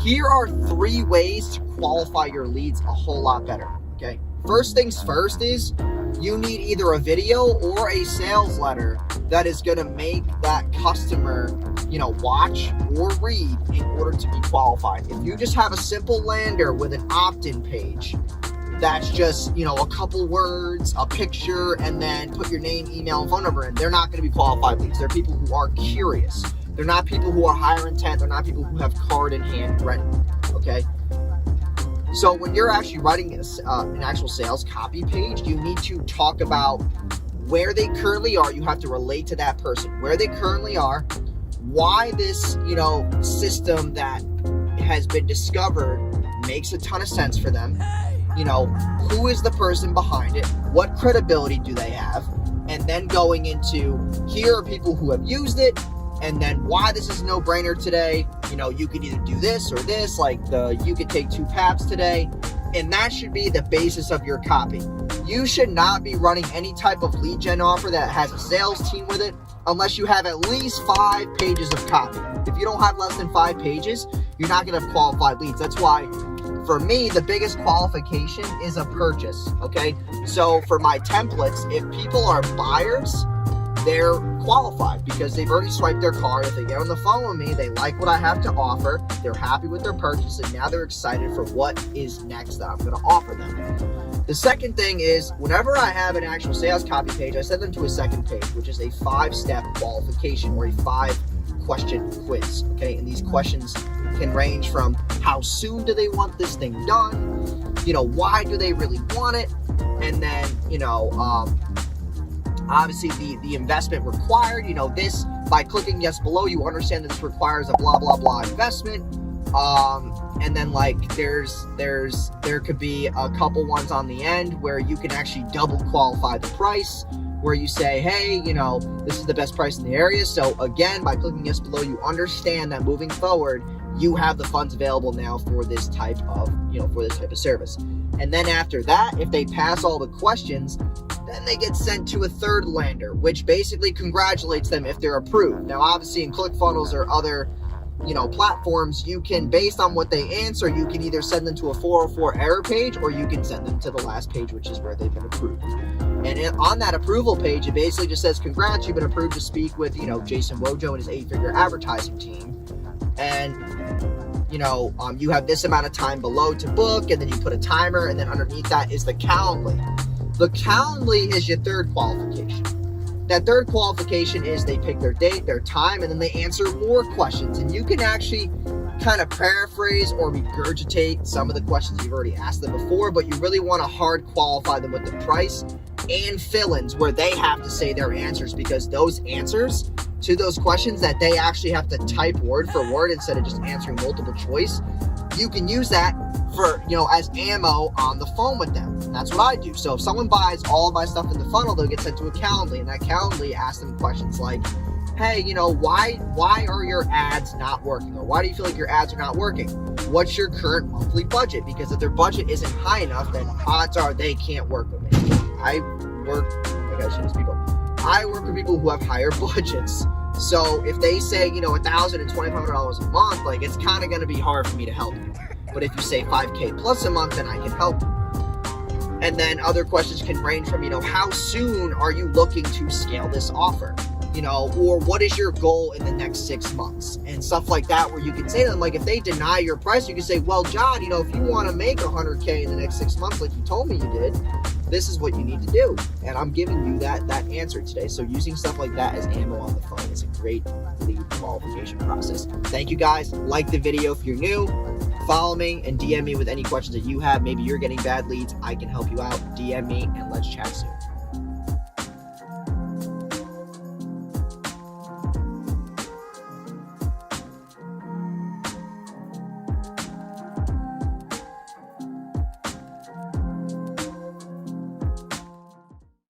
Here are 3 ways to qualify your leads a whole lot better, okay? First things first is you need either a video or a sales letter that is going to make that customer, watch or read in order to be qualified. If you just have a simple lander with an opt-in page, that's just, a couple words, a picture, and then put your name, email, and phone number in, they're not going to be qualified leads. They're people who are curious. They're not people who are higher intent. They're not people who have card in hand ready, okay? So when you're actually writing an actual sales copy page, you need to talk about where they currently are. You have to relate to that person, where they currently are, why this, system that has been discovered makes a ton of sense for them. Who is the person behind it? What credibility do they have? And then going into, here are people who have used it, and then why this is a no-brainer today. You could either do this or this, you could take 2 paths today. And that should be the basis of your copy. You should not be running any type of lead gen offer that has a sales team with it unless you have at least 5 pages of copy. If you don't have less than 5 pages, you're not going to have qualified leads. That's why, for me, the biggest qualification is a purchase, okay? So for my templates, if people are buyers, they're qualified because they've already swiped their card. If they get on the phone with me, they like what I have to offer, they're happy with their purchase, and now they're excited for what is next that I'm going to offer them. The second thing is, whenever I have an actual sales copy page, I send them to a second page, which is a 5-step qualification or a 5-question quiz, okay? And these questions can range from how soon do they want this thing done, why do they really want it, and then, obviously the investment required, this, by clicking yes below, you understand that this requires a blah, blah, blah investment. And then there could be a couple ones on the end where you can actually double qualify the price, where you say, hey, this is the best price in the area. So again, by clicking yes below, you understand that moving forward, you have the funds available now for this type of, service. And then after that, if they pass all the questions, then they get sent to a third lander, which basically congratulates them if they're approved. Now, obviously in ClickFunnels or other, platforms, you can, based on what they answer, you can either send them to a 404 error page, or you can send them to the last page, which is where they've been approved. And on that approval page, it basically just says, congrats, you've been approved to speak with, Jason Wojo and his 8-figure advertising team. And, you have this amount of time below to book, and then you put a timer, and then underneath that is the Calendly. The Calendly is your third qualification. That third qualification is they pick their date, their time, and then they answer more questions. And you can actually kind of paraphrase or regurgitate some of the questions you've already asked them before, but you really want to hard qualify them with the price and fill-ins where they have to say their answers, because those answers to those questions that they actually have to type word for word instead of just answering multiple choice, you can use that for, as ammo on the phone with them. And that's what I do. So if someone buys all of my stuff in the funnel, they'll get sent to a Calendly, and that Calendly asks them questions like, hey, why are your ads not working? Or why do you feel like your ads are not working? What's your current monthly budget? Because if their budget isn't high enough, then odds are they can't work with me. I work with people who have higher budgets. So if they say, $1,000 and $2,500 a month, it's kind of going to be hard for me to help you. But if you say $5K plus a month, then I can help you. And then other questions can range from, how soon are you looking to scale this offer? Or what is your goal in the next 6 months? And stuff like that, where you can say to them, if they deny your price, you can say, well, John, if you want to make 100K in the next 6 months, like you told me you did, this is what you need to do. And I'm giving you that answer today. So using stuff like that as ammo on the phone is a great lead qualification process. Thank you guys. Like the video if you're new. Follow me and DM me with any questions that you have. Maybe you're getting bad leads. I can help you out. DM me and let's chat soon.